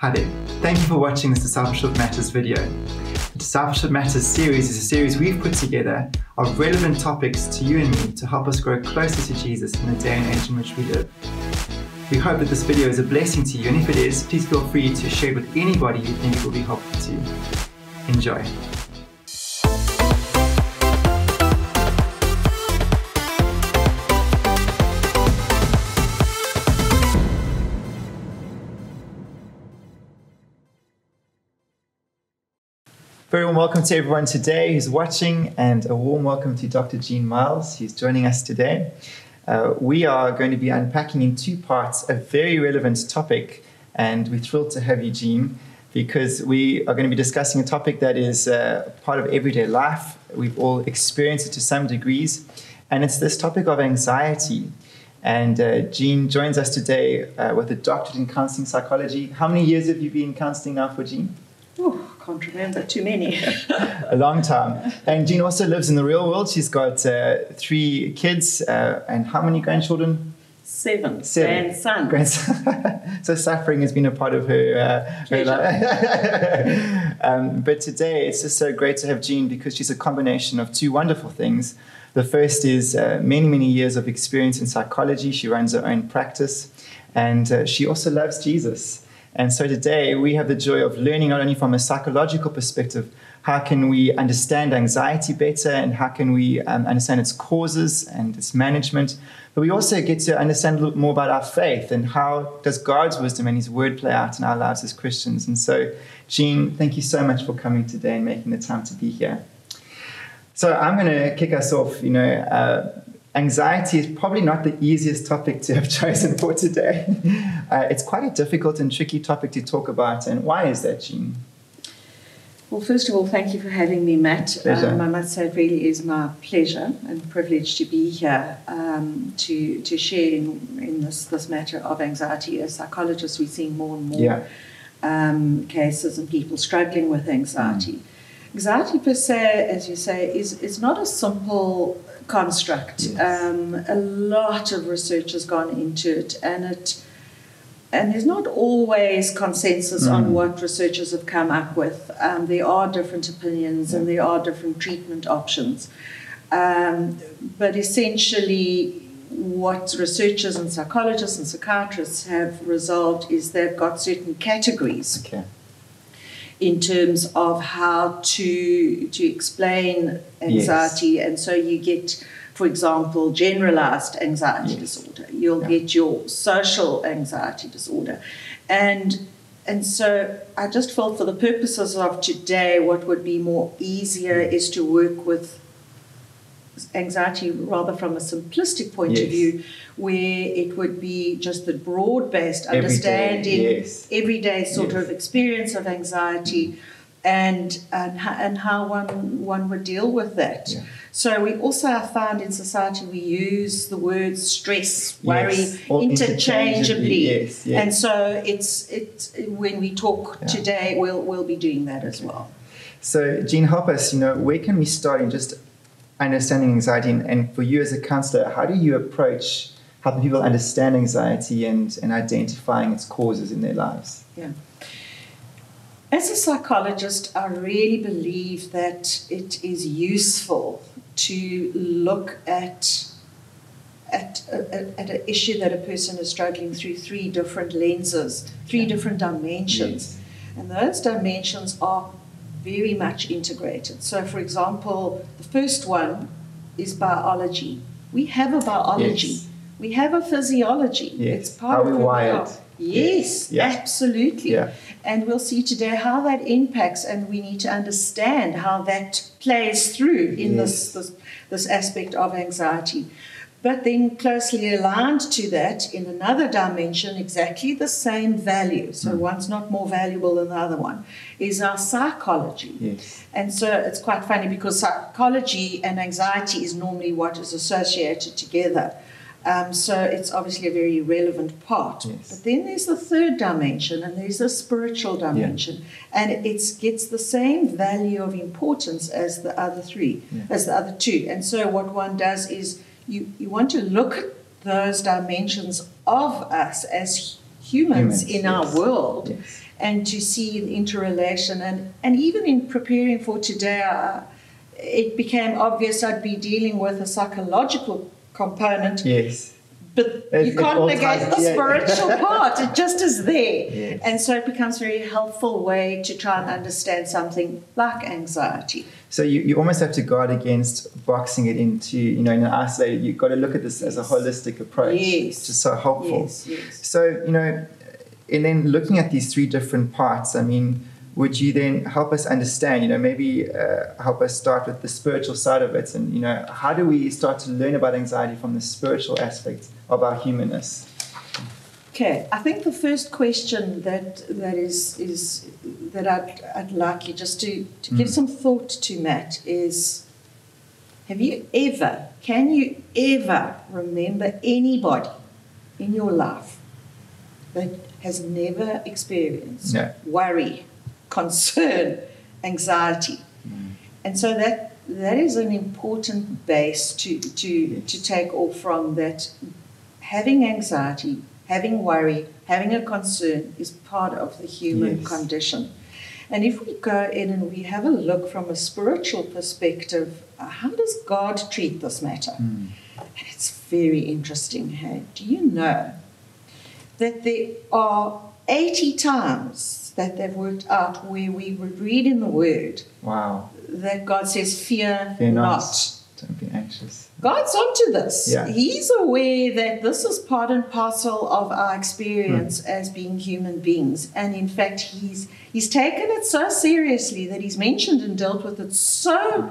Hi there. Thank you for watching this Discipleship Matters video. The Discipleship Matters series is a series we've put together of relevant topics to you and me to help us grow closer to Jesus in the day and age in which we live. We hope that this video is a blessing to you, and if it is, please feel free to share it with anybody you think it will be helpful to. Enjoy. Very warm welcome to everyone today who's watching, and a warm welcome to Dr. Jean Miles, who's joining us today. We are going to be unpacking in two parts a very relevant topic, and we're thrilled to have you, Jean, because we are going to be discussing a topic that is part of everyday life. We've all experienced it to some degrees, and it's this topic of anxiety. And Jean joins us today with a doctorate in counseling psychology. How many years have you been counseling now for, Jean? Oh, can't remember, too many. A long time. And Jean also lives in the real world. She's got 3 kids and how many grandchildren? 7. Grandson. So suffering has been a part of her life. But today it's just so great to have Jean because she's a combination of 2 wonderful things. The first is many years of experience in psychology. She runs her own practice, and she also loves Jesus. And so today we have the joy of learning not only from a psychological perspective, how can we understand anxiety better and how can we understand its causes and its management, but we also get to understand a little more about our faith and how does God's wisdom and his word play out in our lives as Christians. And so, Jean, thank you so much for coming today and making the time to be here. So I'm going to kick us off. Anxiety is probably not the easiest topic to have chosen for today. It's quite a difficult and tricky topic to talk about. And why is that, Jean? Well, first of all, thank you for having me, Matt. Pleasure. I must say it really is my pleasure and privilege to be here to share in this matter of anxiety. As psychologists, we're seeing more and more cases and people struggling with anxiety. Anxiety per se, as you say, is not a simple construct. Yes. A lot of research has gone into it, and there's not always consensus on what researchers have come up with. There are different opinions and there are different treatment options. But essentially, what researchers and psychologists and psychiatrists have resolved is they've got certain categories in terms of how to explain anxiety. Yes. And so you get, for example, generalized anxiety disorder. You'll get your social anxiety disorder. And so I just felt for the purposes of today, what would be more easier is to work with anxiety rather from a simplistic point of view, where it would be just the broad-based understanding, everyday sort of experience of anxiety, and how one would deal with that. Yeah. So we also have found in society we use the words stress, worry interchangeably. And so it's when we talk today, we'll be doing that as well. So Jean, help us. Where can we start in just understanding anxiety, and for you as a counselor, how do you approach helping people understand anxiety and identifying its causes in their lives? Yeah. As a psychologist, I really believe that it is useful to look at an issue that a person is struggling through 3 different lenses, 3 different dimensions. Yes. And those dimensions are very much integrated. So, for example, the first one is biology. We have a biology. Yes. We have a physiology. Yes. It's part of how we're wired. Yes, absolutely. Yeah. And we'll see today how that impacts, and we need to understand how that plays through in this aspect of anxiety. But then closely aligned to that, in another dimension, exactly the same value, so one's not more valuable than the other one, is our psychology. Yes. And so it's quite funny because psychology and anxiety is normally what is associated together. So it's obviously a very relevant part. Yes. But then there's the third dimension, and there's the spiritual dimension. And it gets the same value of importance as the other 3, as the other 2. And so what one does is you want to look at those dimensions of us as humans in our yes. world, Yes. and to see the interrelation. And even in preparing for today, it became obvious I'd be dealing with a psychological component. Yes. But you can't negate the spiritual part. It just is there. Yes. And so it becomes a very helpful way to try and understand something like anxiety. So you almost have to guard against boxing it into, in an isolated, you've got to look at this as a holistic approach. Yes. Which is so helpful. Yes, yes. So, and then looking at these three different parts, would you then help us understand, maybe help us start with the spiritual side of it, and, how do we start to learn about anxiety from the spiritual aspect of our humanness? Okay, I think the first question that I'd like you just to give some thought to, Matt, is can you ever remember anybody in your life that has never experienced worry, concern, anxiety? And so that is an important base to take off from, that having anxiety, having worry, having a concern is part of the human condition. And if we go in and we have a look from a spiritual perspective, how does God treat this matter? And it's very interesting. Hey, do you know that there are 80 times that they've worked out where we would read in the Word that God says, fear not. Don't be anxious. God's onto this. Yeah. He's aware that this is part and parcel of our experience as being human beings. And in fact, he's taken it so seriously that he's mentioned and dealt with it so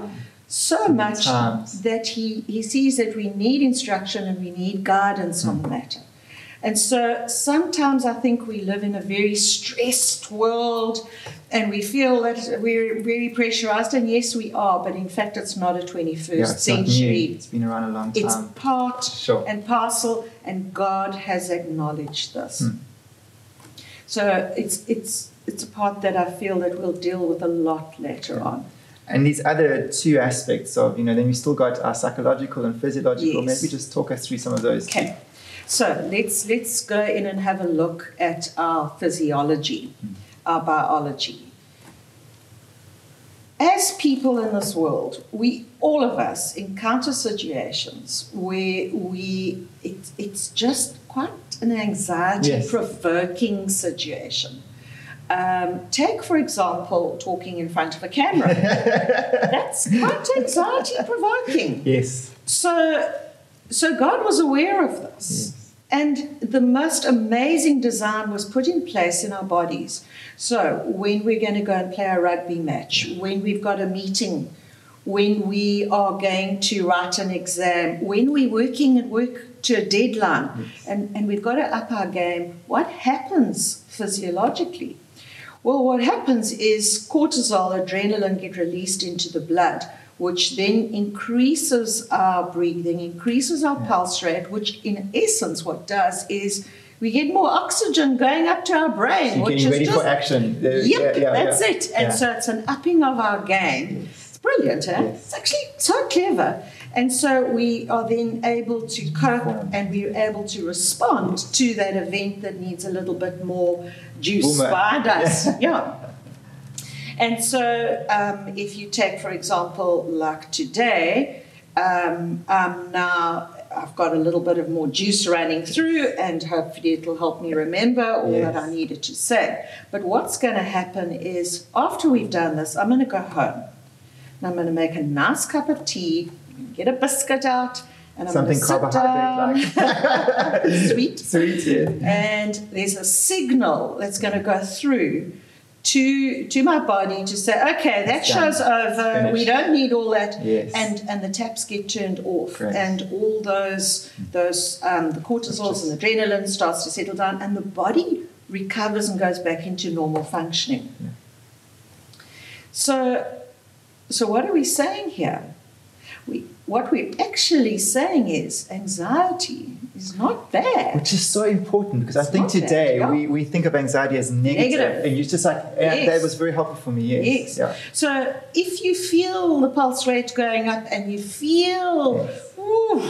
much that he sees that we need instruction and we need guidance on the matter. And so sometimes I think we live in a very stressed world and we feel that we're very pressurized, and yes, we are, but in fact it's not a 21st century. It's been around a long time. It's part and parcel, and God has acknowledged this. So it's a part that I feel that we'll deal with a lot later on. And these other two aspects of, then we still got our psychological and physiological. Yes. Maybe just talk us through some of those. Okay. So let's go in and have a look at our physiology, our biology. As people in this world, all of us encounter situations where it's just quite an anxiety-provoking situation. Take, for example, talking in front of a camera. That's quite anxiety-provoking. Yes. So God was aware of this. Yes. And the most amazing design was put in place in our bodies. So when we're going to go and play a rugby match, when we've got a meeting, when we are going to write an exam, when we're working and work to a deadline, and we've got to up our game, what happens physiologically? Well, what happens is cortisol, adrenaline get released into the blood, which then increases our breathing, increases our pulse rate, which in essence what does is we get more oxygen going up to our brain. So which getting is ready just, for action. That's it. And so it's an upping of our game. Yes. It's brilliant, eh? Yes. It's actually so clever. And so we are then able to cope and we're able to respond to that event that needs a little bit more juice behind us. And so if you take, for example, like today, I've got a little bit of more juice running through, and hopefully it'll help me remember all that I needed to say. But what's going to happen is after we've done this, I'm going to go home. And I'm going to make a nice cup of tea, get a biscuit out, and I'm going to sit down. Sweet, yeah. And there's a signal that's going to go through to my body to say, okay, that show's over. We don't need all that. And the taps get turned off. And all those the cortisols and the adrenaline starts to settle down, and the body recovers and goes back into normal functioning. So what are we saying here? What we're actually saying is anxiety is not bad. Which is so important, because I think today we think of anxiety as negative. And you're just like, that was very helpful for me. Yes. Yeah. So if you feel the pulse rate going up and you feel, feel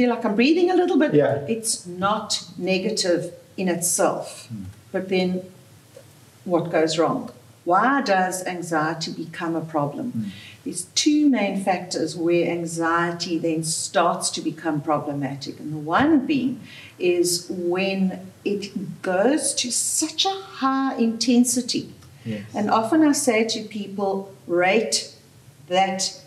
like I'm breathing a little bit, it's not negative in itself. But then what goes wrong? Why does anxiety become a problem? There's two main factors where anxiety then starts to become problematic. And the one being is when it goes to such a high intensity. Yes. And often I say to people, rate that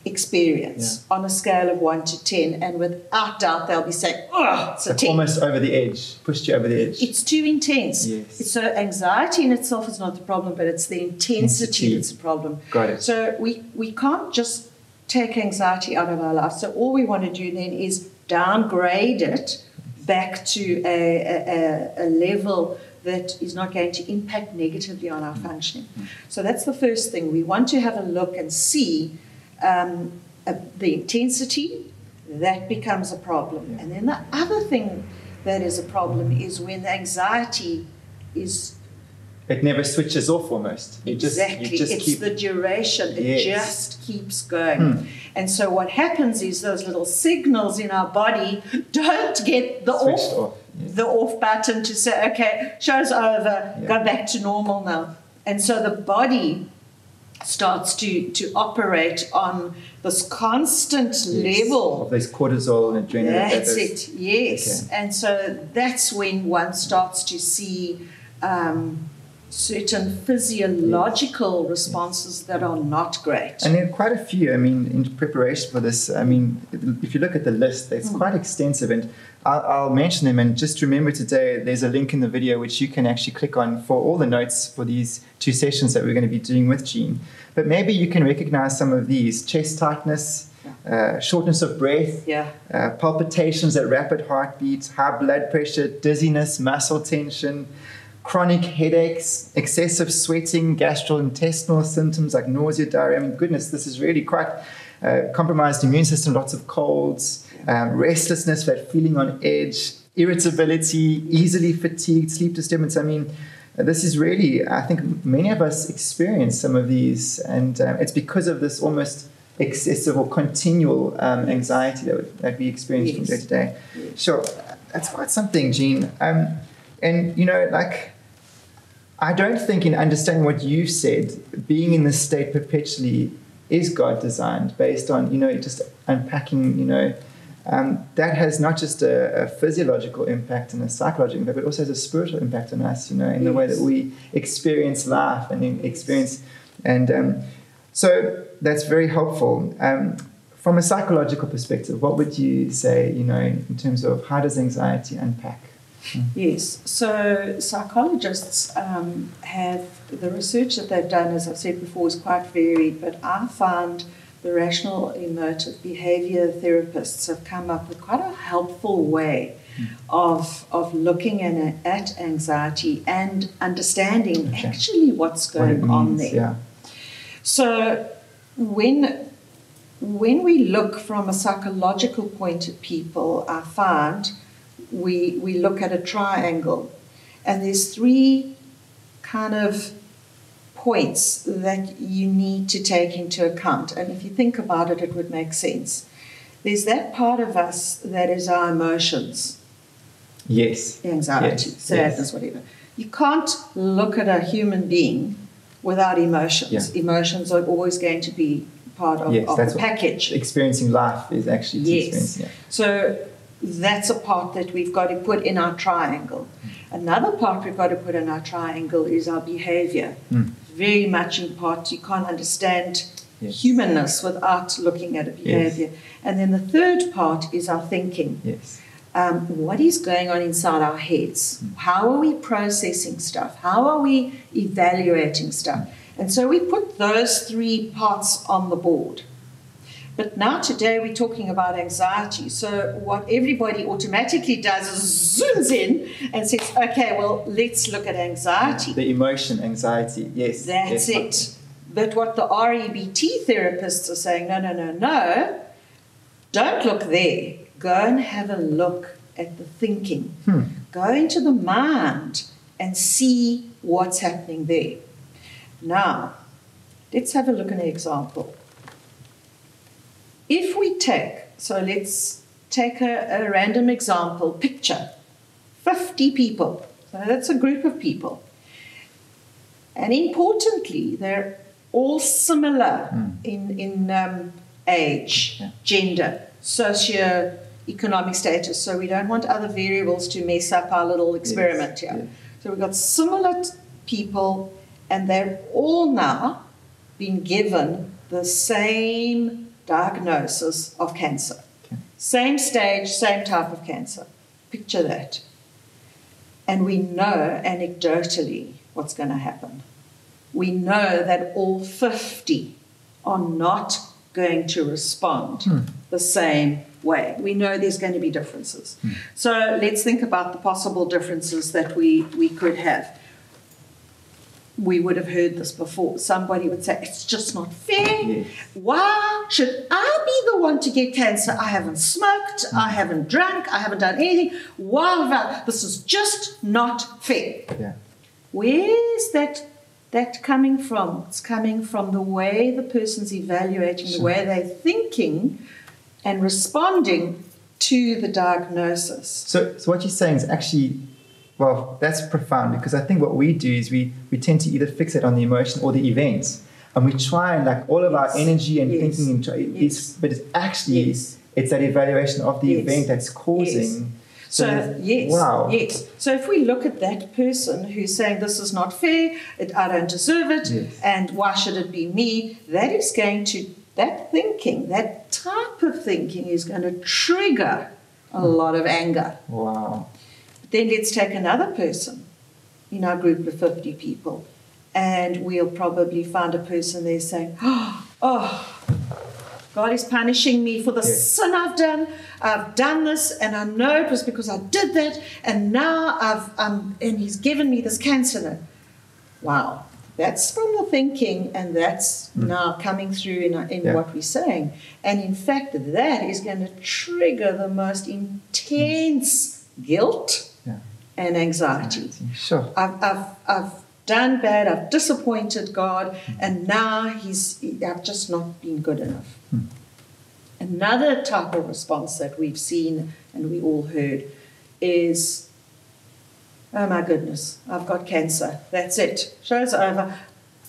experience on a scale of 1 to 10, and without doubt they'll be saying, oh, it's a Like 10. almost over the edge, pushed you over the edge. It's too intense. Yes. So anxiety in itself is not the problem, but it's the intensity that's the problem. Got it. So we can't just take anxiety out of our life. So all we want to do then is downgrade it back to a level that is not going to impact negatively on our functioning. So that's the first thing. We want to have a look and see the intensity. That becomes a problem. And then the other thing that is a problem is when the anxiety is... It never switches off almost. Exactly. It's the duration. It just keeps going. And so what happens is those little signals in our body don't get the off button to say, okay, show's over, go back to normal now. And so the body starts to operate on this constant level of this cortisol and adrenaline. That's it, yes. Okay. And so that's when one starts to see certain physiological responses that are not great. And there are quite a few. I mean, in preparation for this, I mean, if you look at the list, it's quite extensive. And I'll mention them. And just remember today, there's a link in the video which you can actually click on for all the notes for these 2 sessions that we're going to be doing with Jean. But maybe you can recognize some of these: chest tightness, shortness of breath, palpitations at rapid heartbeats, high blood pressure, dizziness, muscle tension, chronic headaches, excessive sweating, gastrointestinal symptoms like nausea, diarrhea. I mean, goodness, this is really quite compromised immune system, lots of colds, restlessness, that feeling on edge, irritability, easily fatigued, sleep disturbance. I mean, this is really, I think many of us experience some of these, and it's because of this almost excessive or continual anxiety that we experience from day to day. Sure, that's quite something, Jean. And, you know, like, I don't think in understanding what you said, being in this state perpetually is God designed based on, you know, just unpacking, you know, that has not just a physiological impact and a psychological impact, but also has a spiritual impact on us, you know, in the way that we experience life and experience. And so that's very helpful. From a psychological perspective, what would you say, you know, in terms of how does anxiety unpack? Yes, so psychologists have, the research that they've done, as I've said before, is quite varied, but I found the rational emotive behavior therapists have come up with quite a helpful way of looking at anxiety and understanding actually what's going on there. Yeah. So when we look from a psychological point of people, I find we look at a triangle, and there's 3 kind of points that you need to take into account. And if you think about it, it would make sense. There's that part of us that is our emotions. Yes. Anxiety, sadness, whatever. You can't look at a human being without emotions. Emotions are always going to be part of the package. Experiencing life is actually experiencing. So that's a part that we've got to put in our triangle. Another part we've got to put in our triangle is our behavior. Very much in part, you can't understand humanness without looking at a behavior. And then the third part is our thinking. What is going on inside our heads? How are we processing stuff? How are we evaluating stuff? And so we put those 3 parts on the board. But now today we're talking about anxiety. So what everybody automatically does is zooms in and says, okay, well, let's look at anxiety. The emotion, anxiety, That's it. But what the REBT therapists are saying, no, don't look there. Go and have a look at the thinking. Go into the mind and see what's happening there. Now, let's have a look at an example. If we let's take a random example, picture 50 people. So that's a group of people. And importantly, they're all similar in age, gender, socio-economic status. So we don't want other variables to mess up our little experiment here. Yeah. So we've got similar people, and they've all now been given the same diagnosis of cancer. Okay. Same stage, same type of cancer. Picture that. And we know anecdotally what's going to happen. We know that all 50 are not going to respond the same way. We know there's going to be differences. So let's think about the possible differences that we could have. We would have heard this before. Somebody would say, it's just not fair. Yes. Why should I be the one to get cancer? I haven't smoked, I haven't drank, I haven't done anything. Why? This is just not fair. Yeah. Where's that coming from? It's coming from the way the person's evaluating, the way they're thinking and responding to the diagnosis. So what you're saying is actually, well, that's profound, because I think what we do is we tend to either fix it on the emotion or the events, and we try and like all of our energy and thinking into it, but it's actually it's that evaluation of the event that's causing. So So if we look at that person who's saying this is not fair, I don't deserve it, and why should it be me? That thinking, that type of thinking is going to trigger a lot of anger. Wow. Then let's take another person in our group of 50 people, and we'll probably find a person there saying, oh, God is punishing me for the sin I've done. I've done this, and I know it was because I did that, and now and He's given me this cancer. Wow, that's from the thinking, and that's now coming through in what we're saying. And in fact, that is going to trigger the most intense guilt and anxiety. Sure. I've done bad, I've disappointed God, and now I've just not been good enough. Another type of response that we've seen and we all heard is, oh my goodness, I've got cancer. That's it. Show's over.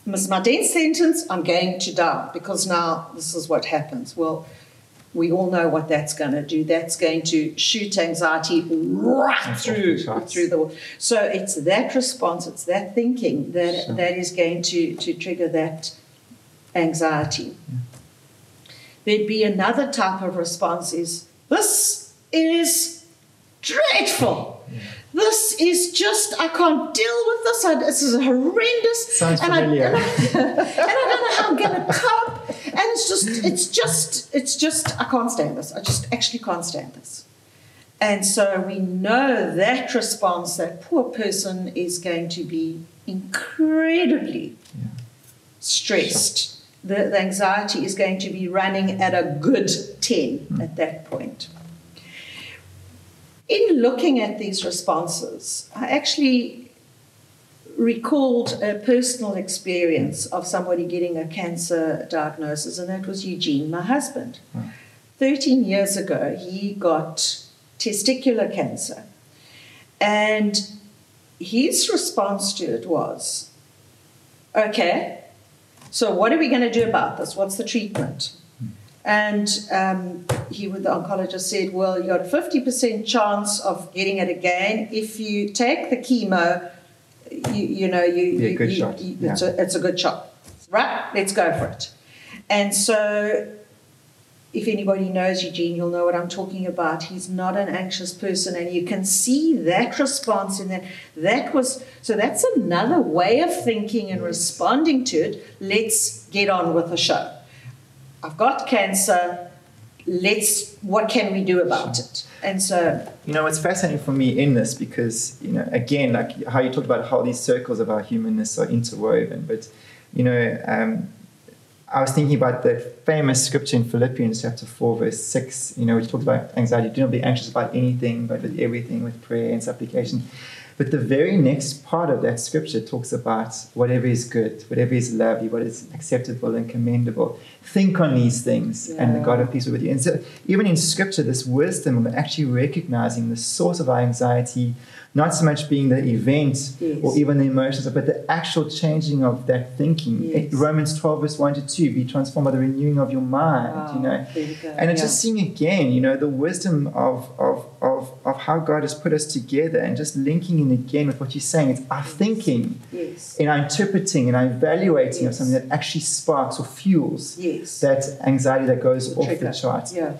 It's my death sentence. I'm going to die because now this is what happens. Well, we all know what that's going to do. That's going to shoot anxiety right through the wall. So it's that response, it's that thinking that is going to trigger that anxiety. There'd be another type of response is, this is dreadful. This is just, I can't deal with this. This is horrendous. Sounds familiar. And I don't know how I'm going to cope. And it's just, I can't stand this. I just actually can't stand this. And so we know that response, that poor person is going to be incredibly stressed. The anxiety is going to be running at a good 10 at that point. In looking at these responses, I actually recalled a personal experience of somebody getting a cancer diagnosis, and that was Eugene, my husband. 13 years ago, he got testicular cancer. And his response to it was, okay, so what are we going to do about this? What's the treatment? And the oncologist said, well, you got a 50% chance of getting it again. If you take the chemo, it's a good shot. Right? Let's go for it. And so if anybody knows Eugene, you'll know what I'm talking about. He's not an anxious person, and you can see that response in that. So that's another way of thinking and responding to it. Let's get on with the show. I've got cancer. What can we do about it? And so, it's fascinating for me in this because, again, like how you talk about how these circles of our humanness are interwoven. But, I was thinking about the famous scripture in Philippians chapter 4, verse 6, which talks about anxiety. Do not be anxious about anything, but with everything, with prayer and supplication. But the very next part of that scripture talks about whatever is good, whatever is lovely, what is acceptable and commendable. Think on these things, and the God of peace will be with you. And so even in scripture, this wisdom of actually recognizing the source of our anxiety, not so much being the event Yes. or even the emotions, but the actual changing of that thinking. Yes. Romans 12 verse 1 to 2, be transformed by the renewing of your mind, Wow, there you go. And it's just seeing again, the wisdom of how God has put us together, and just linking in again with what you're saying. It's our thinking, Yes. and our interpreting and our evaluating of Yes. something that actually sparks or fuels Yes. that anxiety that goes off Trigger. the charts. Yeah.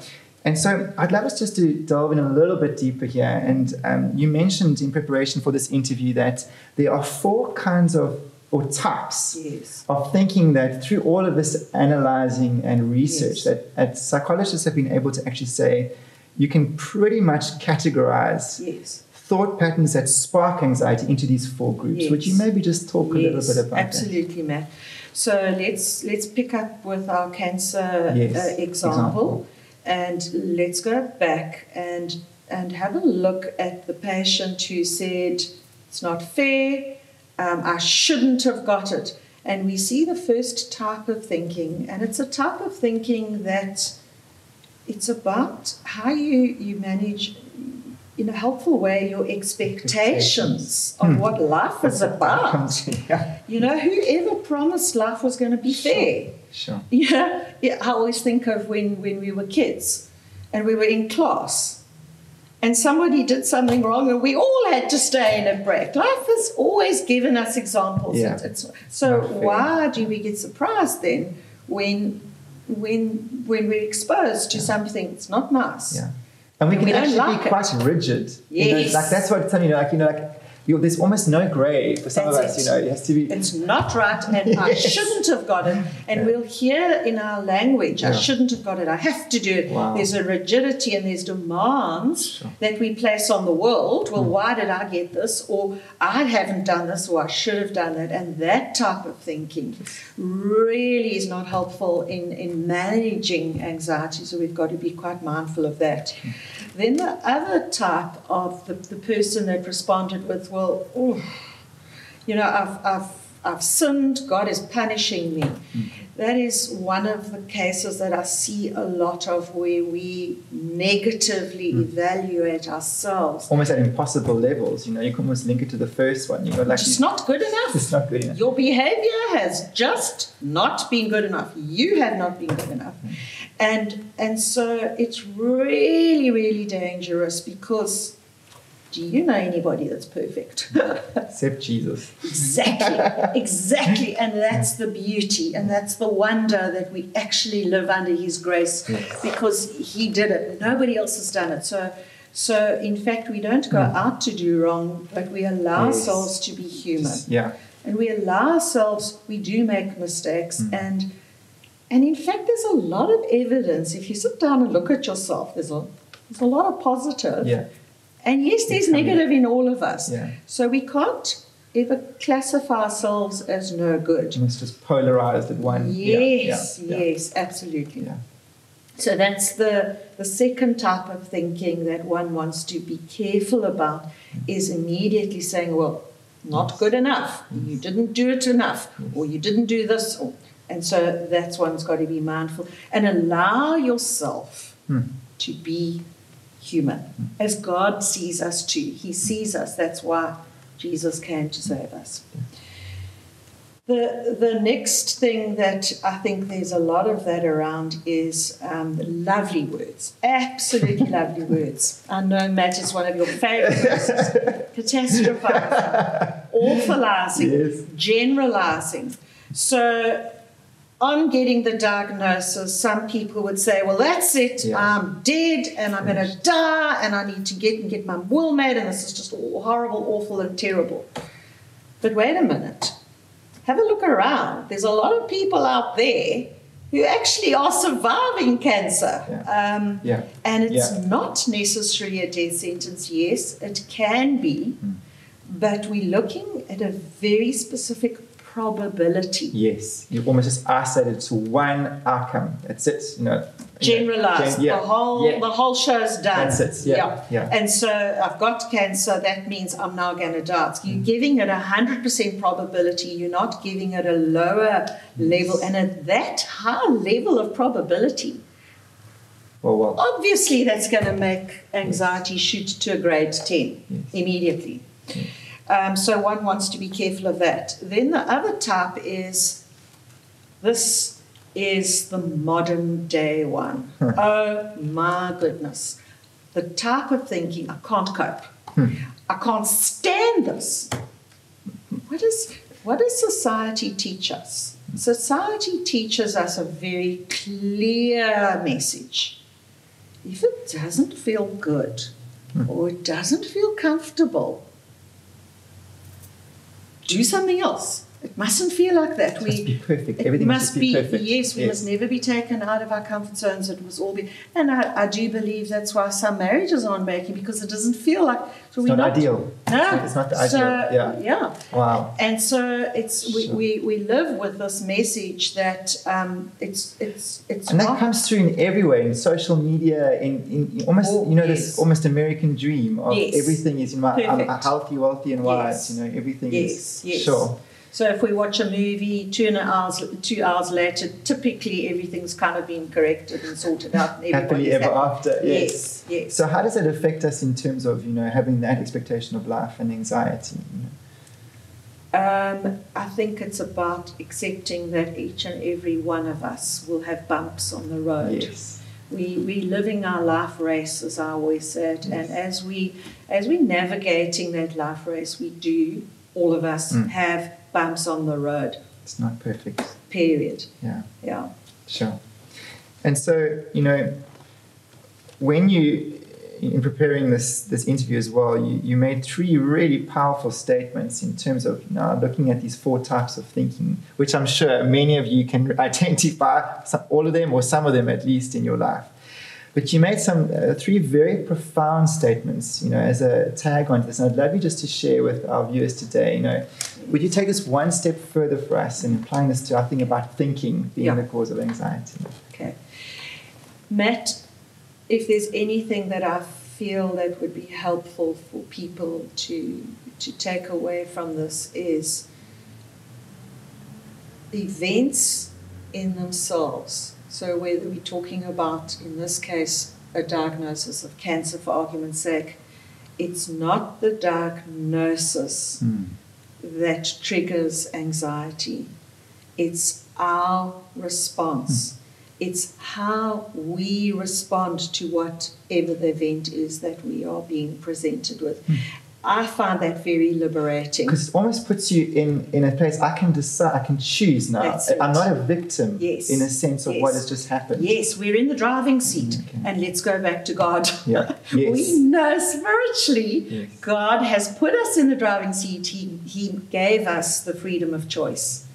And so I'd love us just to delve in a little bit deeper here. And you mentioned in preparation for this interview that there are 4 kinds of, or types Yes. of thinking, that through all of this analyzing and research, Yes. that psychologists have been able to actually say you can pretty much categorize Yes. thought patterns that spark anxiety into these 4 groups. Yes. Would you maybe just talk a little bit about absolutely, Matt. So let's pick up with our cancer Yes, example. And let's go back and have a look at the patient who said, it's not fair, I shouldn't have got it. And we see the first type of thinking, and it's a type of thinking that it's about how you manage, in a helpful way, your expectations of what life is about. Whoever promised life was going to be fair. Sure. Yeah, I always think of when we were kids and we were in class and somebody did something wrong and we all had to stay in a break. Life has always given us examples. Yeah. So why do we get surprised then when we're exposed to something that's not nice? Yeah. And we can actually be quite rigid. Yes. That's what it's telling you, there's almost no grey for some of us, it has to be. It's not right, and I shouldn't have got it. And we'll hear in our language, I shouldn't have got it, I have to do it. Wow. There's a rigidity and there's demands that we place on the world. Well, why did I get this? Or I haven't done this, or I should have done that. And that type of thinking really is not helpful in managing anxiety, so we've got to be quite mindful of that. Then the other type of the person that responded with, well, I've sinned, God is punishing me. That is one of the cases that I see a lot of where we negatively evaluate ourselves. Almost at impossible levels, you can almost link it to the first one. It's not good enough. It's not good enough. Your behavior has just not been good enough. You have not been good enough. And so it's really, really dangerous because do you know anybody that's perfect? Except Jesus. Exactly. And that's the beauty and that's the wonder that we actually live under his grace because he did it. Nobody else has done it. So in fact, we don't go out to do wrong, but we allow ourselves to be human. And we allow ourselves, we do make mistakes. And in fact, there's a lot of evidence. If you sit down and look at yourself, there's a lot of positive. Yeah. And yes, there's negative in all of us. Yeah. So we can't ever classify ourselves as no good. It's just polarized at one. Yes, absolutely. Yeah. So that's the second type of thinking that one wants to be careful about is immediately saying, well, not good enough. You didn't do it enough. Or you didn't do this. And so that's one's got to be mindful. And allow yourself to be human, as God sees us too. He sees us. That's why Jesus came to save us. The next thing that I think there's a lot of that around is lovely words, absolutely lovely words. I know, Matt, is one of your favorite words. Catastrophizing, awfulizing, generalizing. So on getting the diagnosis, some people would say, well, that's it. I'm dead and I'm going to die and I need to get my will made and this is just all horrible, awful and terrible. But wait a minute. Have a look around. There's a lot of people out there who actually are surviving cancer. And it's not necessarily a death sentence. Yes, it can be. But we're looking at a very specific probability. Yes, you almost just isolated to one outcome. That's it. Generalized. The whole show's done. That's it. And so I've got cancer. That means I'm now going to die. You're giving it 100% probability. You're not giving it a lower level. And at that high level of probability, Well. Obviously, that's going to make anxiety shoot to a grade 10 immediately. Yes. So one wants to be careful of that. Then the other type is, this is the modern day one. Oh my goodness. The type of thinking, I can't cope. I can't stand this. What does society teach us? Society teaches us a very clear message. If it doesn't feel good or it doesn't feel comfortable, do something else. It mustn't feel like that. It must be perfect. Everything must be perfect. Yes, we must never be taken out of our comfort zones. It must all be. And I do believe that's why some marriages aren't making, because it doesn't feel like. So it's not ideal. No, it's not the ideal. Yeah. Wow. And so we live with this message that it's and that comes through in everywhere, in social media, in almost this almost American dream of everything is I'm healthy, wealthy, and wise. Everything is sure. So if we watch a movie, 2 hours later, typically everything's kind of been corrected and sorted out. And happily ever after. Yes. So how does that affect us in terms of having that expectation of life and anxiety? I think it's about accepting that each and every one of us will have bumps on the road. Yes. We living our life race, as I always said, and as we navigating that life race, we do, all of us have bumps on the road. It's not perfect. Period. Yeah. Sure. And so, when you, in preparing this interview as well, you made 3 really powerful statements in terms of looking at these 4 types of thinking, which I'm sure many of you can identify, all of them or some of them at least in your life. But you made some 3 very profound statements, as a tag on this. And I'd love you just to share with our viewers today, would you take this one step further for us in applying this to our thing about thinking being the cause of anxiety? Okay. Matt, if there's anything that I feel that would be helpful for people to take away from this is events in themselves. So whether we're talking about, in this case, a diagnosis of cancer, for argument's sake, it's not the diagnosis that triggers anxiety. It's our response. It's how we respond to whatever the event is that we are being presented with. I find that very liberating. Because it almost puts you in a place, I can decide, I can choose now. I'm not a victim in a sense of what has just happened. Yes, we're in the driving seat. And let's go back to God. Yes. We know spiritually God has put us in the driving seat. He gave us the freedom of choice.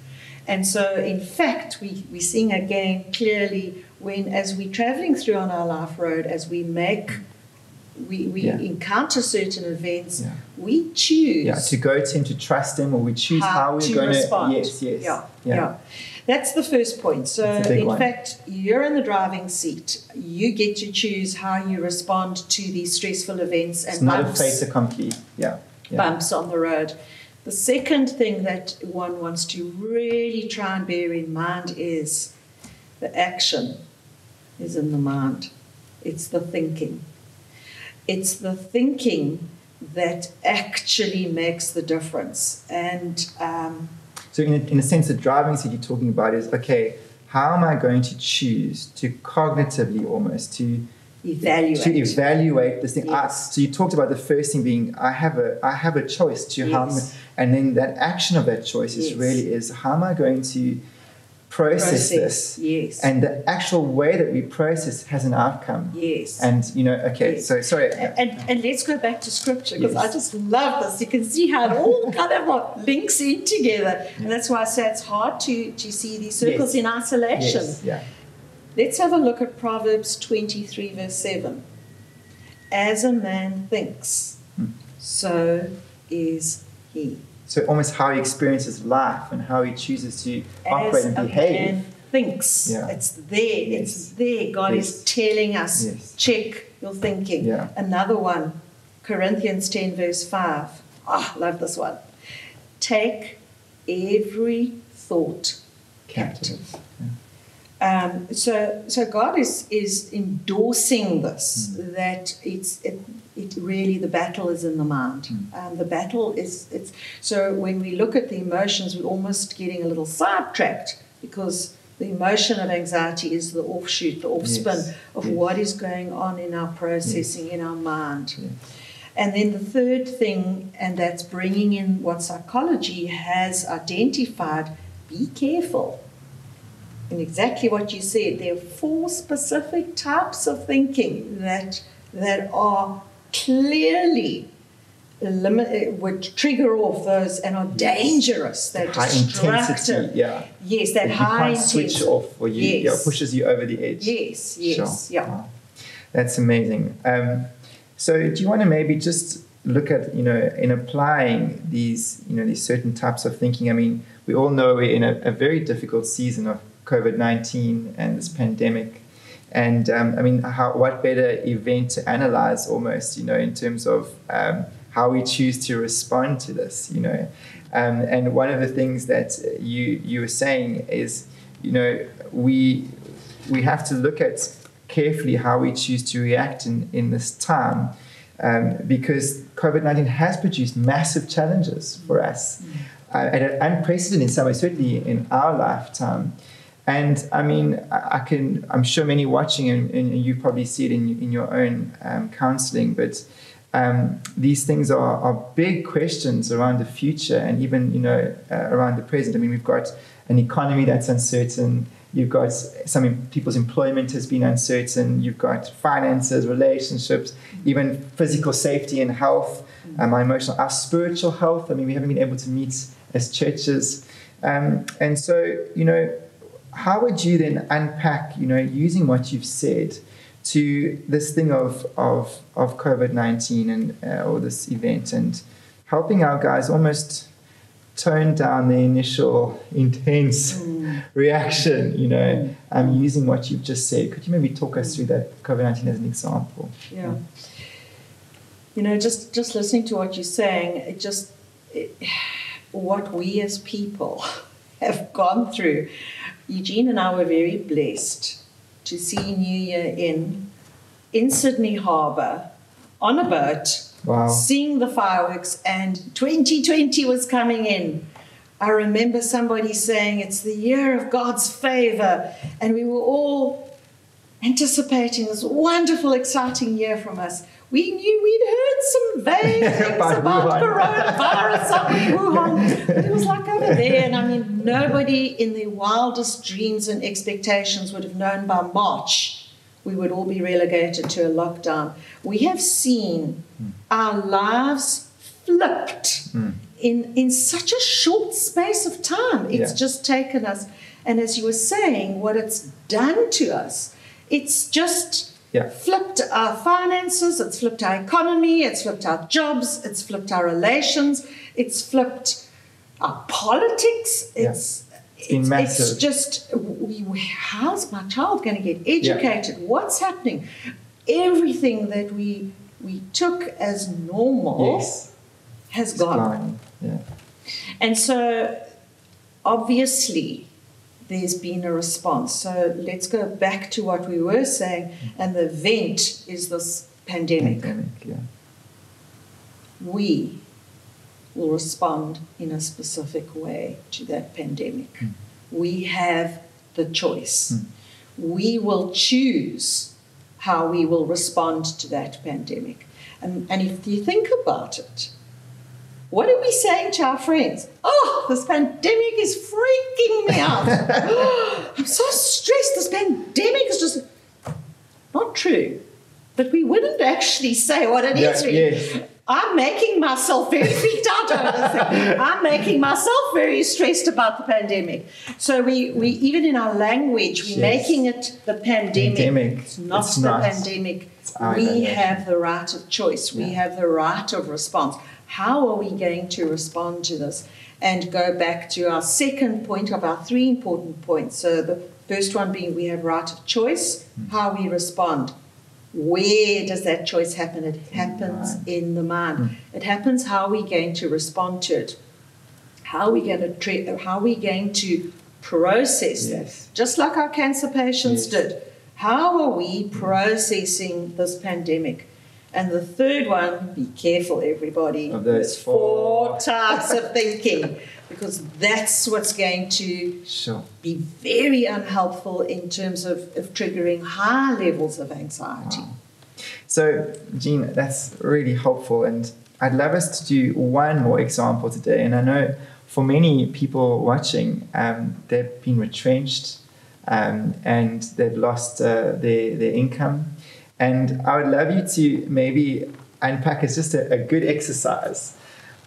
And so, in fact, we sing again clearly as we're traveling through on our life road, as we encounter certain events, we choose to go to him, to trust him, or we choose how we're going to respond. Yes. That's the first point. So in fact, you're in the driving seat. You get to choose how you respond to these stressful events and bumps. Not a fait accompli. Bumps on the road. The second thing that one wants to really try and bear in mind is the action is in the mind. It's the thinking. It's the thinking that actually makes the difference. And so in a sense, the driving seat you're talking about is, okay, how am I going to choose to cognitively almost to evaluate this thing? Yes. So you talked about the first thing being, I have a choice to how, and then that action of that choice is how am I going to process this? Yes. And the actual way that we process has an outcome. Yes. And, so sorry. And let's go back to Scripture, because I just love this. You can see how it all kind of links in together. And that's why I say it's hard to see these circles in isolation. Yes. Let's have a look at Proverbs 23, verse 7. As a man thinks, so is he. So almost how he experiences life and how he chooses to operate and behave. As a man thinks. It's there. It's there. God is telling us, check your thinking. Another one, Corinthians 10, verse 5. I love this one. Take every thought captive. So God is endorsing this, that it really, the battle is in the mind. The battle is, so when we look at the emotions, we're almost getting a little sidetracked, because the emotion of anxiety is the offshoot, the offspin of what is going on in our processing, in our mind. And then the third thing, and that's bringing in what psychology has identified, be careful. And exactly what you said, there are 4 specific types of thinking that are clearly would trigger off those and are dangerous. They're high intensity, Yes, that high intensity. You can't switch off, or pushes you over the edge. Yes, Sure. Wow. That's amazing. So do you want to maybe just look at, in applying these certain types of thinking? I mean, we all know we're in a very difficult season of COVID-19 and this pandemic. And what better event to analyze almost, in terms of how we choose to respond to this, And one of the things that you were saying is, we have to look at carefully how we choose to react in this time, because COVID-19 has produced massive challenges for us, at an unprecedented in some way, certainly in our lifetime. And I mean, I'm sure many watching, and you probably see it in your own counseling, but these things are big questions around the future, and even around the present. I mean, we've got an economy that's uncertain. You've got some people's employment has been uncertain. You've got finances, relationships, even physical safety and health, our emotional, our spiritual health. I mean, we haven't been able to meet as churches, and so how would you then unpack, using what you've said, to this thing of COVID-19 and or this event, and helping our guys almost tone down the initial intense reaction, using what you've just said. Could you maybe talk us through that COVID-19 as an example? Yeah. Just listening to what you're saying, what we as people have gone through. Eugene and I were very blessed to see New Year in Sydney Harbour on a boat. Wow. Seeing the fireworks, and 2020 was coming in. I remember somebody saying it's the year of God's favor, and we were all anticipating this wonderful, exciting year from us. We knew we'd heard some vague things about coronavirus up in Wuhan, but it was like over there. And I mean, nobody in their wildest dreams and expectations would have known by March we would all be relegated to a lockdown. We have seen our lives flipped in such a short space of time. It's just taken us, and as you were saying, what it's done to us, it's just flipped our finances, it's flipped our economy, it's flipped our jobs, it's flipped our relations, it's flipped our politics. It's been massive. It's just, how's my child going to get educated? What's happening? Everything that we took as normal has gone. And so, obviously, there's been a response. So let's go back to what we were saying, and the event is this pandemic. We will respond in a specific way to that pandemic. We have the choice. We will choose how we will respond to that pandemic. And if you think about it, what are we saying to our friends? Oh, this pandemic is freaking me out. I'm so stressed. This pandemic is just not true. But we wouldn't actually say what it is. Really. I'm making myself very freaked out over this thing. I'm making myself very stressed about the pandemic. So we even in our language, we're making it the pandemic. It's not the pandemic. We have the right of choice. We have the right of response. How are we going to respond to this? And go back to our second point of our 3 important points. So the first one being we have right of choice, how we respond. Where does that choice happen? It happens in the mind. It happens how we're going to respond to it. How are we going to process that, just like our cancer patients did. How are we processing this pandemic? And the third one, be careful, everybody, there's 4 types of thinking, because that's what's going to be very unhelpful in terms of triggering high levels of anxiety. Wow. So, Jean, that's really helpful. And I'd love us to do one more example today. And I know for many people watching, they've been retrenched and they've lost their income. And I would love you to maybe unpack as just a good exercise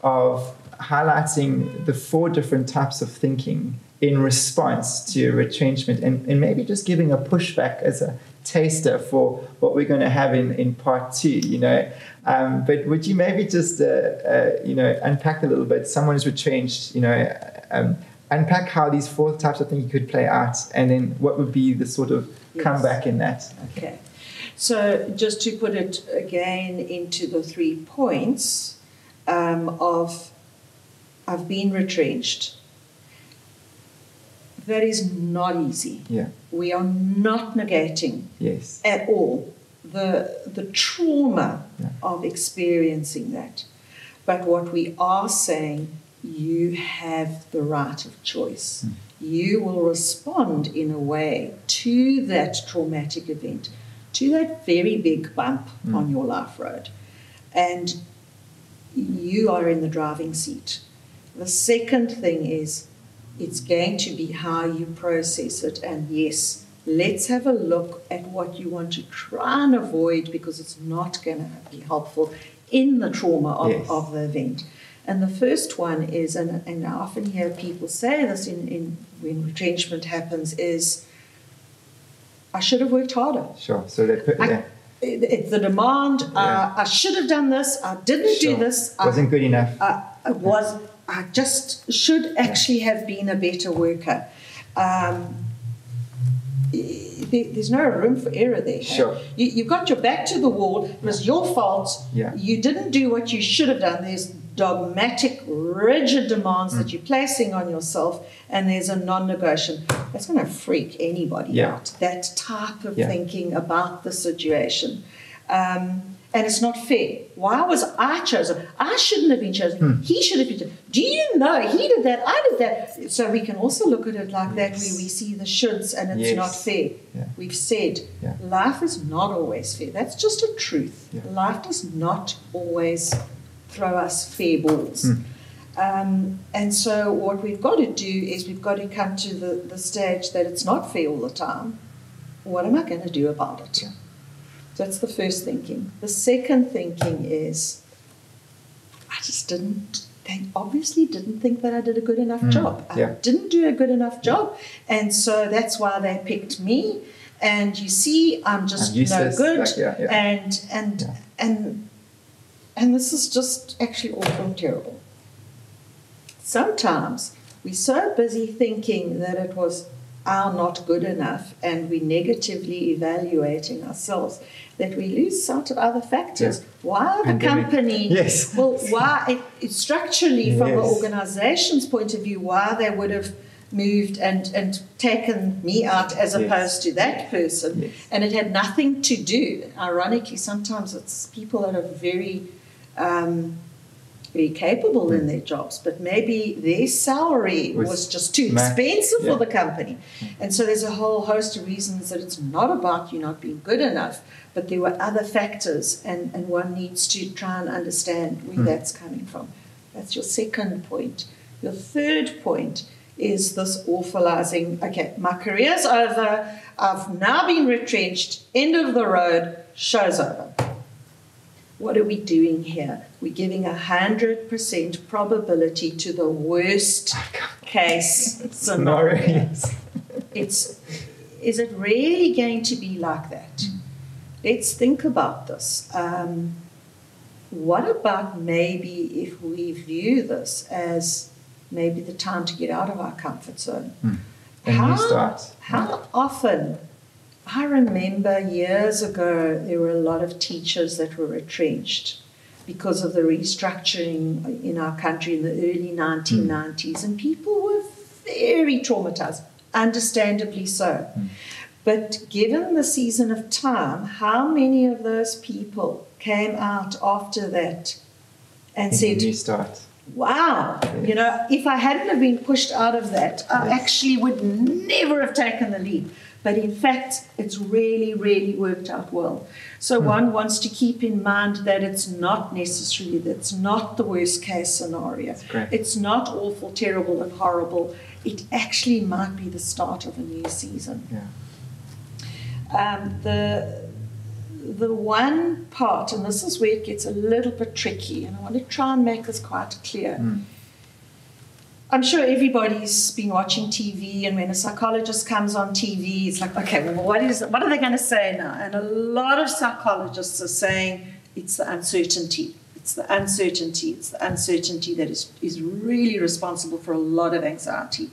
of highlighting the 4 different types of thinking in response to retrenchment, and maybe just giving a pushback as a taster for what we're going to have in part 2, But would you maybe just, unpack a little bit? Someone's retrenched, unpack how these 4 types of thinking could play out, and then what would be the sort of comeback in that? Okay. So just to put it again into the 3 points of I've been retrenched. That is not easy. Yeah. We are not negating at all the trauma of experiencing that. But what we are saying, you have the right of choice. You will respond in a way to that traumatic event, to that very big bump on your life road. And you are in the driving seat. The second thing is, it's going to be how you process it. And yes, let's have a look at what you want to try and avoid, because it's not going to be helpful in the trauma of the event. And the first one is, and I often hear people say this when retrenchment happens, is, I should have worked harder. Sure. So they put it's the demand. I should have done this. I didn't do this. Wasn't good enough. I just should actually have been a better worker. There's no room for error there. Sure. You got your back to the wall. It was your fault. Yeah. You didn't do what you should have done. There's dogmatic, rigid demands that you're placing on yourself, and there's a non-negotiable. That's going to freak anybody out, that type of thinking about the situation. And it's not fair. Why was I chosen? I shouldn't have been chosen. He should have been chosen. Do you know he did that? I did that. So we can also look at it like that, where we see the shoulds and it's not fair. Yeah. We've said life is not always fair. That's just a truth. Yeah. Life does not always throw us fair balls. And so what we've got to do is we've got to come to the stage that it's not fair all the time. What am I going to do about it? Yeah. That's the first thinking. The second thinking is, they obviously didn't think that I did a good enough job. I didn't do a good enough job. And so that's why they picked me. And you see, I'm just no good. And this is just actually awful and terrible. Sometimes we're so busy thinking that it was our not good enough, and we're negatively evaluating ourselves, that we lose sight of other factors. Yeah. Why the company? Yes. Well, why structurally, from an organization's point of view, why they would have moved and taken me out as opposed to that person. Yes. And it had nothing to do. Ironically, sometimes it's people that are very very capable in their jobs, but maybe their salary was just too expensive for the company. And so there's a whole host of reasons that it's not about you not being good enough, but there were other factors, and one needs to try and understand where that's coming from. That's your second point. Your third point is this awfulizing, okay, my career's over, I've now been retrenched, end of the road, show's over. What are we doing here? We're giving 100% probability to the worst case scenario. Is it really going to be like that? Let's think about this. What about maybe if we view this as maybe the time to get out of our comfort zone? How often... I remember years ago there were a lot of teachers that were retrenched because of the restructuring in our country in the early 1990s, and people were very traumatized, understandably so. But given the season of time, how many of those people came out after that and said, restart. Wow, Yes. if I hadn't have been pushed out of that, I actually would never have taken the leap. But in fact, it's really, really worked out well. So one wants to keep in mind that it's not necessarily, that's not the worst case scenario. It's not awful, terrible, and horrible. It actually might be the start of a new season. The one part, and this is where it gets a little bit tricky, and I want to try and make this quite clear. I'm sure everybody's been watching TV, and when a psychologist comes on TV, it's like, okay, well, what are they going to say now? And a lot of psychologists are saying it's the uncertainty. It's the uncertainty. It's the uncertainty that is really responsible for a lot of anxiety.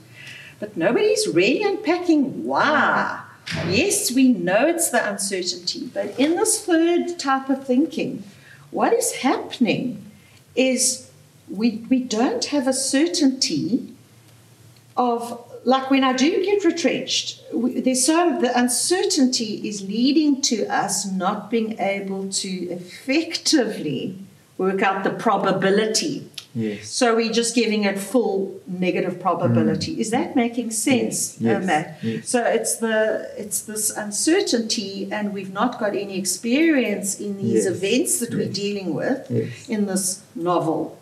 But nobody's really unpacking why. Yes, we know it's the uncertainty, but in this third type of thinking, what is happening is we don't have a certainty of, like when I do get retrenched, the uncertainty is leading to us not being able to effectively work out the probability. Yes. So we're just giving it full negative probability. Is that making sense, Matt? Yes. So it's this uncertainty, and we've not got any experience in these events that we're dealing with in this novel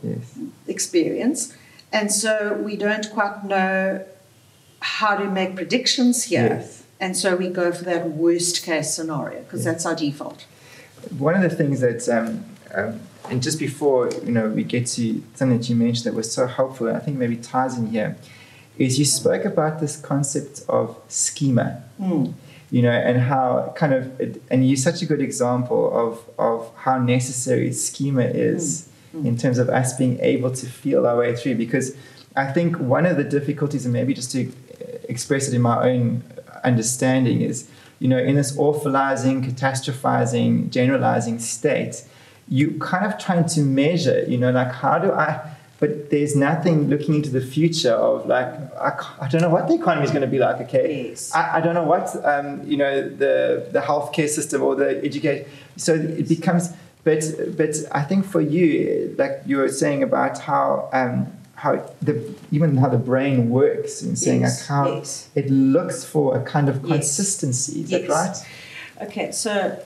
experience. And so we don't quite know how to make predictions here. And so we go for that worst case scenario because that's our default. One of the things that and just before we get to something that you mentioned that was so helpful, and I think maybe ties in here, is you spoke about this concept of schema, and how and you're such a good example of how necessary schema is in terms of us being able to feel our way through. Because I think one of the difficulties, and maybe just to express it in my own understanding, is in this awfulizing, catastrophizing, generalizing state, you kind of trying to measure, like how do I, but there's nothing looking into the future of like, I don't know what the economy is going to be like, okay? Yes. I don't know what, the healthcare system or the education, so it becomes, but I think for you, like you were saying about how the brain works in saying like how it looks for a kind of consistency, is that right? Okay, so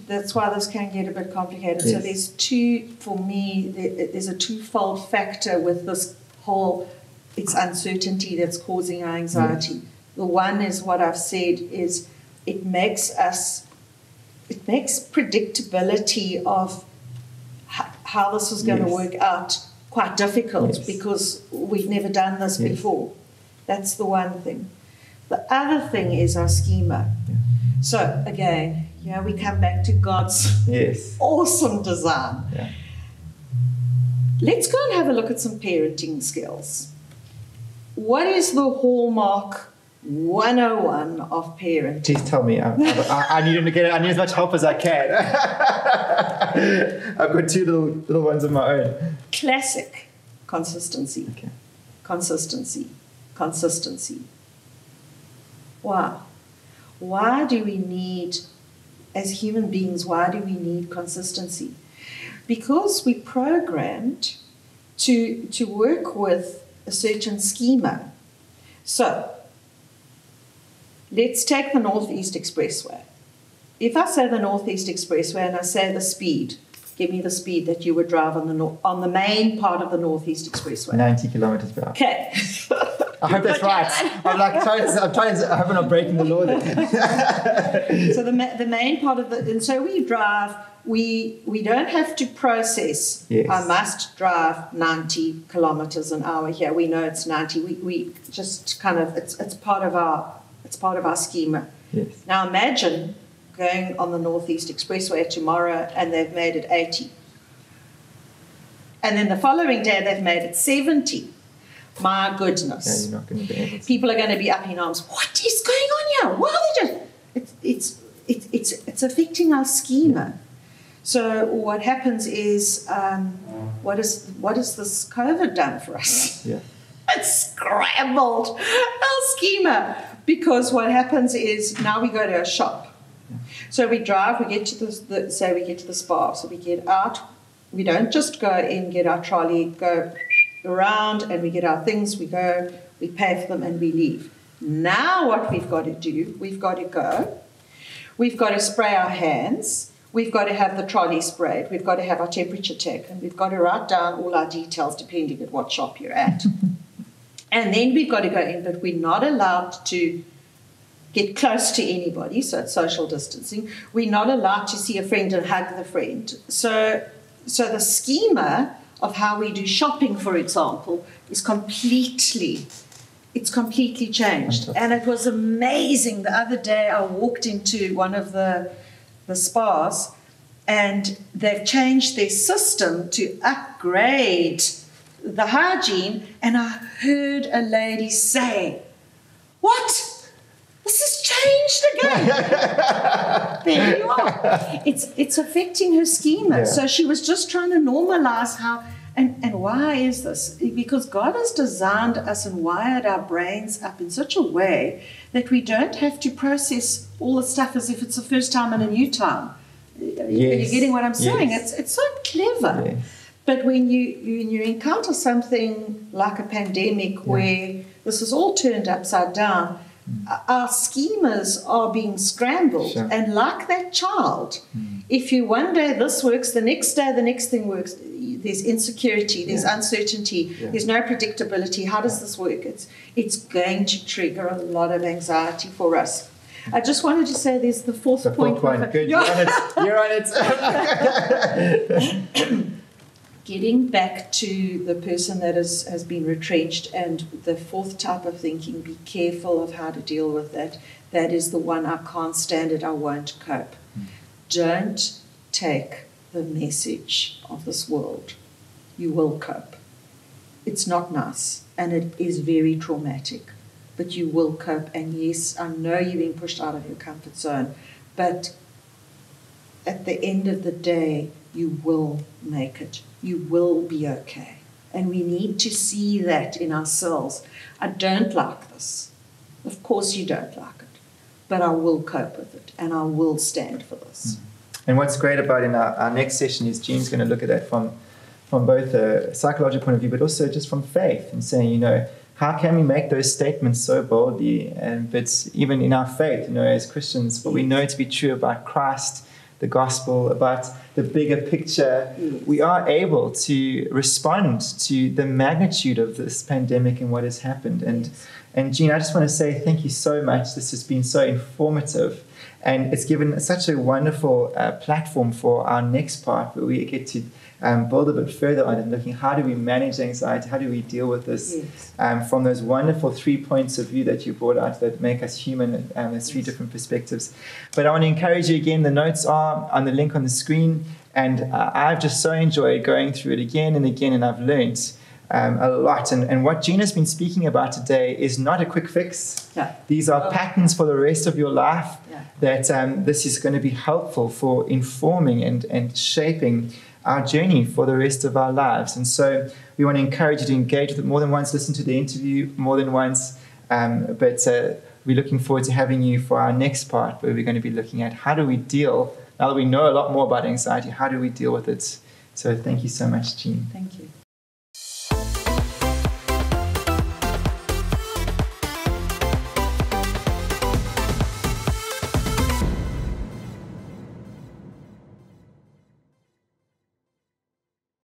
that's why this can get a bit complicated. So there's there's a twofold factor with this whole, it's uncertainty that's causing our anxiety. The one is what I've said is it makes predictability of how this is going to work out quite difficult because we've never done this before. That's the one thing. The other thing is our schema. So again, we come back to God's awesome design. Let's go and have a look at some parenting skills. What is the hallmark 101 of parenting? Please tell me. I need to get it. I need as much help as I can. I've got two little ones of my own. Classic consistency. Consistency. Wow. Why do we need, as human beings, consistency? Because we're programmed to work with a certain schema. So, let's take the Northeast Expressway. If I say the Northeast Expressway and I say the speed, give me the speed that you would drive on the main part of the Northeast Expressway. 90 kilometers per hour. Okay. I hope that's right. I'm trying to, I hope I'm not breaking the law there. So the main part of and so we drive, we don't have to process, I must drive 90 kilometers an hour here. We know it's 90. We just kind of, it's part of our schema. Yes. Now imagine going on the Northeast Expressway tomorrow and they've made it 80. And then the following day they've made it 70. My goodness. Yeah, you're not going to be able to. People are going to be up in arms. What is going on here? Why are they just... It's affecting our schema. So what happens is, what has this COVID done for us? It's scrambled our schema, because what happens is now we go to a shop. So we drive, we get to we get to the spa, so we get out. We don't just go in, get our trolley, go around, and we get our things. We go, we pay for them, and we leave. Now what we've got to do, we've got to go. We've got to spray our hands. We've got to have the trolley sprayed. We've got to have our temperature taken. We've got to write down all our details depending on what shop you're at. And then we've got to go in, but we're not allowed to get close to anybody, so it's social distancing. We're not allowed to see a friend and hug the friend. So the schema of how we do shopping, for example, is completely changed. And it was amazing. The other day I walked into one of the spas, and they've changed their system to upgrade the hygiene, and I heard a lady say, "What? This has changed again." There you are. It's affecting her schema. Yeah. So she was just trying to normalize how, and why is this? Because God has designed us and wired our brains up in such a way that we don't have to process all the stuff as if it's the first time in a new time. Yes. Are you getting what I'm saying? Yes. It's so clever. Yes. But when you encounter something like a pandemic where this is all turned upside down, our schemas are being scrambled. Sure. And like that child, if you one day this works, the next day the next thing works, there's insecurity, there's uncertainty, there's no predictability. How does this work? It's going to trigger a lot of anxiety for us. I just wanted to say there's the fourth point. Good, you're on it. Getting back to the person that has been retrenched, and the fourth type of thinking, be careful of how to deal with that. That is the one, I can't stand it, I won't cope. Don't take the message of this world. You will cope. It's not nice, and it is very traumatic, but you will cope. And yes, I know you're being pushed out of your comfort zone, but at the end of the day, you will make it. You will be okay. And we need to see that in ourselves. I don't like this. Of course you don't like it. But I will cope with it, and I will stand for this. And what's great about in our next session is Jean's going to look at that from both a psychological point of view, but also just from faith, and saying, how can we make those statements so boldly? But even in our faith, as Christians, what we know to be true about Christ, the gospel, about the bigger picture, we are able to respond to the magnitude of this pandemic and what has happened. And Jean, I just want to say thank you so much. This has been so informative, and it's given such a wonderful platform for our next part, where we get to build a bit further on and looking, how do we manage anxiety, how do we deal with this, from those wonderful 3 points of view that you brought out that make us human. There's 3 different perspectives. But I want to encourage you again, the notes are on the link on the screen, and I've just so enjoyed going through it again and again, and I've learned a lot. And what Gina's been speaking about today is not a quick fix. These are patterns for the rest of your life, that this is going to be helpful for informing and shaping our journey for the rest of our lives. And so we want to encourage you to engage with it more than once, listen to the interview more than once, but we're looking forward to having you for our next part, where we're going to be looking at how do we deal, now that we know a lot more about anxiety, how do we deal with it. So thank you so much, Jean. Thank you.